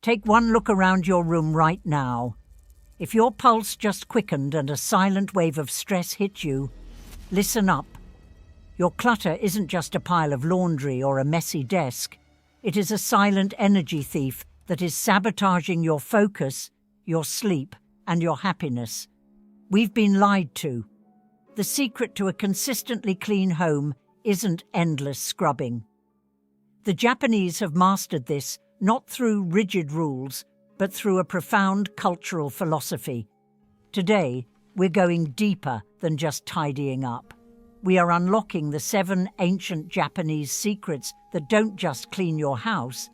Take one look around your room right now. If your pulse just quickened and a silent wave of stress hit you, listen up. Your clutter isn't just a pile of laundry or a messy desk. It is a silent energy thief that is sabotaging your focus, your sleep, and your happiness. We've been lied to. The secret to a consistently clean home isn't endless scrubbing. The Japanese have mastered this not through rigid rules, but through a profound cultural philosophy. Today, we're going deeper than just tidying up. We are unlocking the 7 ancient Japanese secrets that don't just clean your house,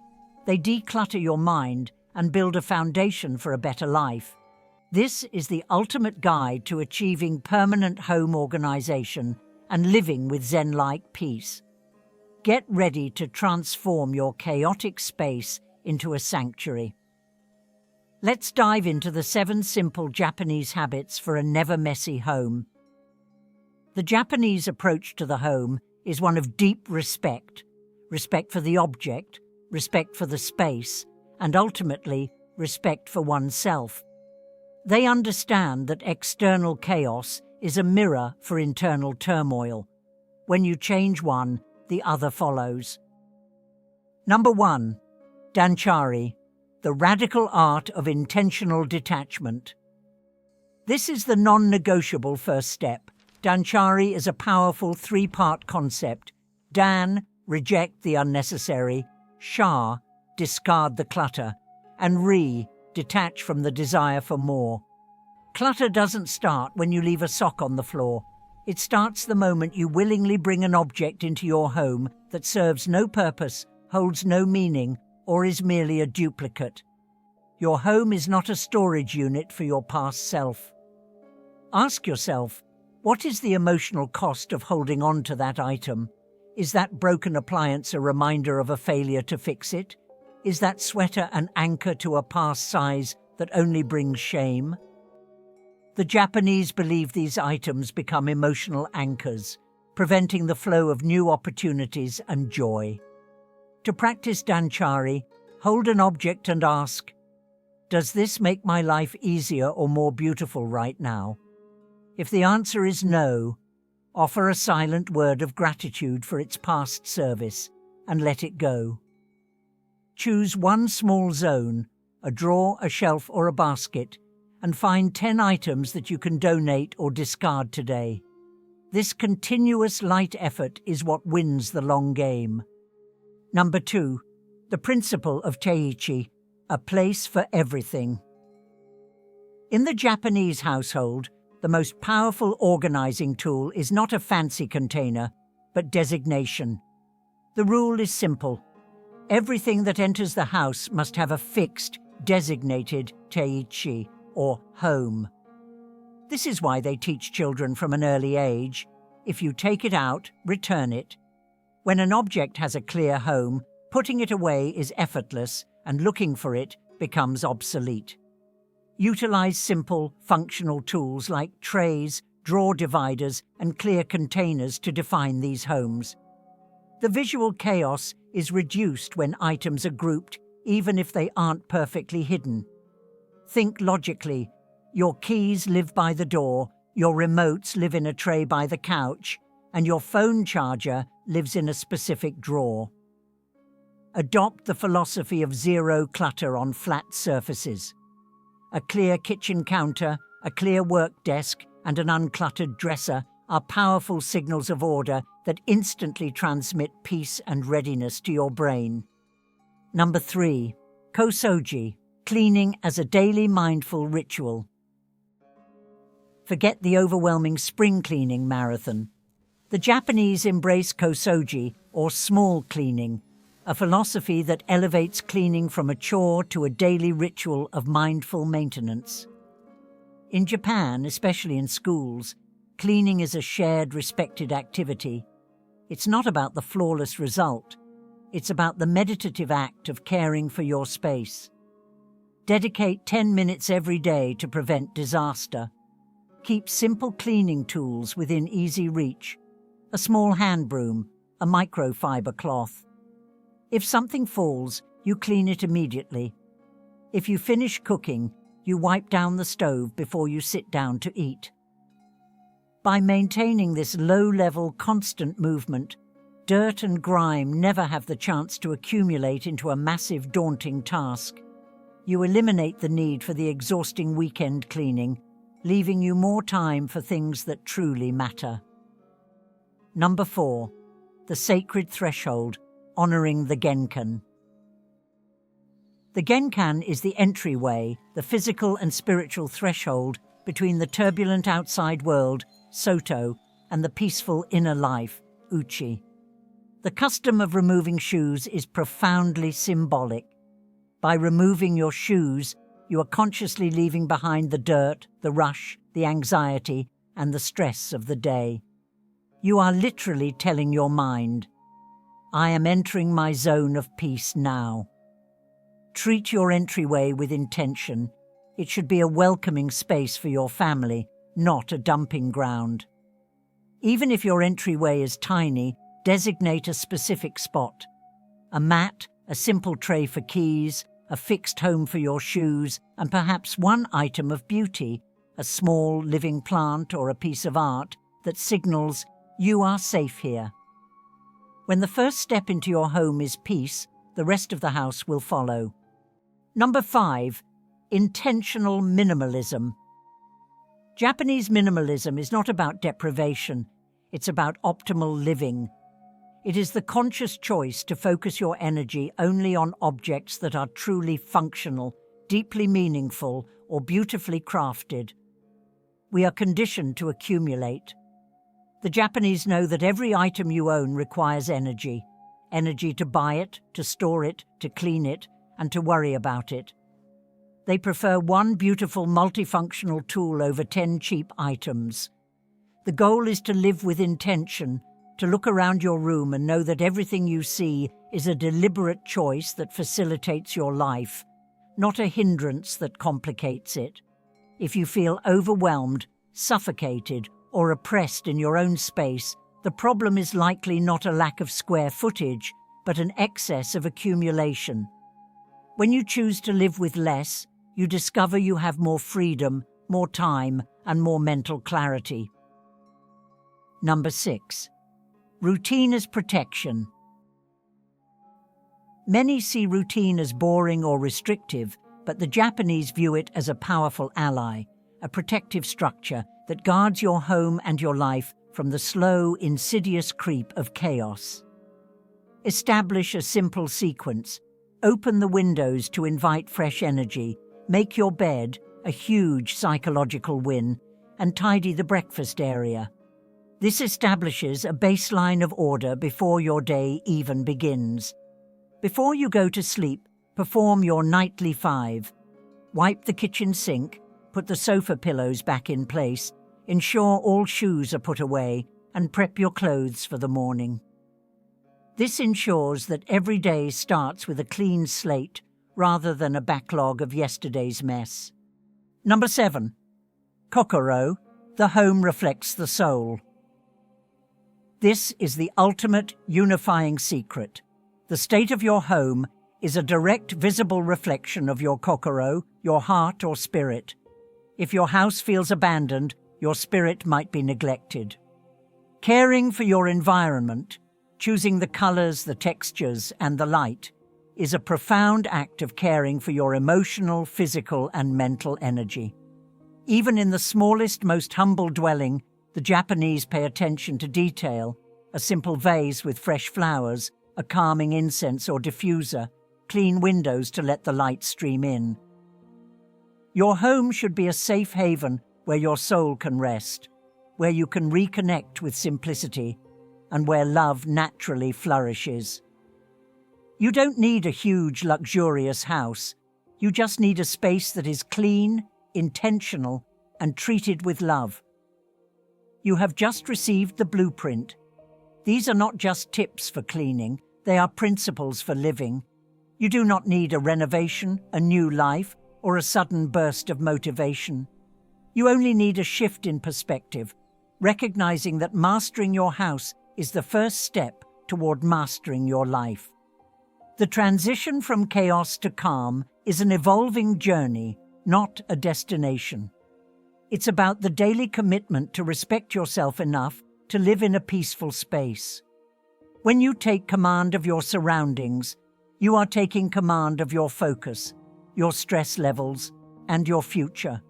they declutter your mind and build a foundation for a better life. This is the ultimate guide to achieving permanent home organization and living with Zen-like peace. Get ready to transform your chaotic space into a sanctuary. Let's dive into the 7 simple Japanese habits for a never-messy home. The Japanese approach to the home is one of deep respect. Respect for the object, respect for the space, and ultimately, respect for oneself. They understand that external chaos is a mirror for internal turmoil. When you change one, the other follows. Number 1. Danshari, the radical art of intentional detachment. This is the non-negotiable first step. Danshari is a powerful 3-part concept. Dan, reject the unnecessary. Sha, discard the clutter. And Ri, detach from the desire for more. Clutter doesn't start when you leave a sock on the floor. It starts the moment you willingly bring an object into your home that serves no purpose, holds no meaning, or is merely a duplicate. Your home is not a storage unit for your past self. Ask yourself, what is the emotional cost of holding on to that item? Is that broken appliance a reminder of a failure to fix it? Is that sweater an anchor to a past size that only brings shame? The Japanese believe these items become emotional anchors, preventing the flow of new opportunities and joy. To practice Danshari, hold an object and ask, does this make my life easier or more beautiful right now? If the answer is no, offer a silent word of gratitude for its past service and let it go. Choose one small zone, a drawer, a shelf, or a basket, and find 10 items that you can donate or discard today. This continuous light effort is what wins the long game. Number 2, the principle of Teichi, a place for everything. In the Japanese household, the most powerful organizing tool is not a fancy container, but designation. The rule is simple. Everything that enters the house must have a fixed, designated Teichi, or home. This is why they teach children from an early age, if you take it out, return it. When an object has a clear home, putting it away is effortless and looking for it becomes obsolete. Utilize simple, functional tools like trays, drawer dividers, and clear containers to define these homes. The visual chaos is reduced when items are grouped, even if they aren't perfectly hidden. Think logically. Your keys live by the door, your remotes live in a tray by the couch, and your phone charger lives in a specific drawer. Adopt the philosophy of zero clutter on flat surfaces. A clear kitchen counter, a clear work desk, and an uncluttered dresser are powerful signals of order that instantly transmit peace and readiness to your brain. Number 3, Kosogoji, cleaning as a daily mindful ritual. Forget the overwhelming spring cleaning marathon. The Japanese embrace Kosogoji, or small cleaning, a philosophy that elevates cleaning from a chore to a daily ritual of mindful maintenance. In Japan, especially in schools, cleaning is a shared, respected activity. It's not about the flawless result. It's about the meditative act of caring for your space. Dedicate 10 minutes every day to prevent disaster. Keep simple cleaning tools within easy reach. A small hand broom, a microfiber cloth. If something falls, you clean it immediately. If you finish cooking, you wipe down the stove before you sit down to eat. By maintaining this low-level, constant movement, dirt and grime never have the chance to accumulate into a massive, daunting task. You eliminate the need for the exhausting weekend cleaning, leaving you more time for things that truly matter. Number 4. The sacred threshold, honoring the Genkan. The Genkan is the entryway, the physical and spiritual threshold between the turbulent outside world, Soto, and the peaceful inner life, Uchi. The custom of removing shoes is profoundly symbolic. By removing your shoes, you are consciously leaving behind the dirt, the rush, the anxiety, and the stress of the day. You are literally telling your mind, I am entering my zone of peace now. Treat your entryway with intention. It should be a welcoming space for your family, not a dumping ground. Even if your entryway is tiny, designate a specific spot. A mat, a simple tray for keys, a fixed home for your shoes, and perhaps one item of beauty, a small living plant or a piece of art that signals you are safe here. When the first step into your home is peace, the rest of the house will follow. Number 5. Intentional minimalism. Japanese minimalism is not about deprivation, it's about optimal living. It is the conscious choice to focus your energy only on objects that are truly functional, deeply meaningful, or beautifully crafted. We are conditioned to accumulate. The Japanese know that every item you own requires energy. Energy to buy it, to store it, to clean it, and to worry about it. They prefer one beautiful multifunctional tool over 10 cheap items. The goal is to live with intention, to look around your room and know that everything you see is a deliberate choice that facilitates your life, not a hindrance that complicates it. If you feel overwhelmed, suffocated, or oppressed in your own space, the problem is likely not a lack of square footage, but an excess of accumulation. When you choose to live with less, you discover you have more freedom, more time, and more mental clarity. Number 6. Routine as protection. Many see routine as boring or restrictive, but the Japanese view it as a powerful ally, a protective structure that guards your home and your life from the slow, insidious creep of chaos. Establish a simple sequence. Open the windows to invite fresh energy, make your bed, a huge psychological win, and tidy the breakfast area. This establishes a baseline of order before your day even begins. Before you go to sleep, perform your nightly 5. Wipe the kitchen sink, put the sofa pillows back in place, ensure all shoes are put away, and prep your clothes for the morning. This ensures that every day starts with a clean slate rather than a backlog of yesterday's mess. Number 7. Kokoro, the home reflects the soul. This is the ultimate unifying secret. The state of your home is a direct visible reflection of your kokoro, your heart or spirit. If your house feels abandoned, your spirit might be neglected. Caring for your environment, choosing the colors, the textures, and the light, is a profound act of caring for your emotional, physical, and mental energy. Even in the smallest, most humble dwelling, the Japanese pay attention to detail: a simple vase with fresh flowers, a calming incense or diffuser, clean windows to let the light stream in. Your home should be a safe haven where your soul can rest, where you can reconnect with simplicity, and where love naturally flourishes. You don't need a huge, luxurious house. You just need a space that is clean, intentional, and treated with love. You have just received the blueprint. These are not just tips for cleaning, they are principles for living. You do not need a renovation, a new life, or a sudden burst of motivation. You only need a shift in perspective, recognizing that mastering your house is the first step toward mastering your life. The transition from chaos to calm is an evolving journey, not a destination. It's about the daily commitment to respect yourself enough to live in a peaceful space. When you take command of your surroundings, you are taking command of your focus, your stress levels, and your future.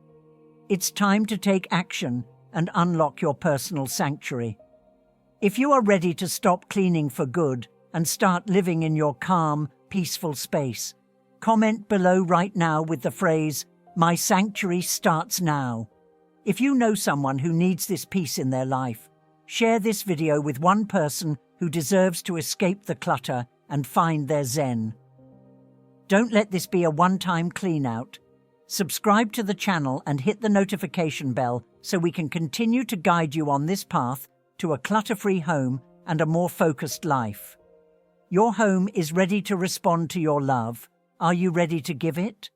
It's time to take action and unlock your personal sanctuary. If you are ready to stop cleaning for good and start living in your calm, peaceful space, comment below right now with the phrase, "My sanctuary starts now." If you know someone who needs this peace in their life, share this video with one person who deserves to escape the clutter and find their zen. Don't let this be a one-time clean-out. Subscribe to the channel and hit the notification bell so we can continue to guide you on this path to a clutter-free home and a more focused life. Your home is ready to respond to your love. Are you ready to give it?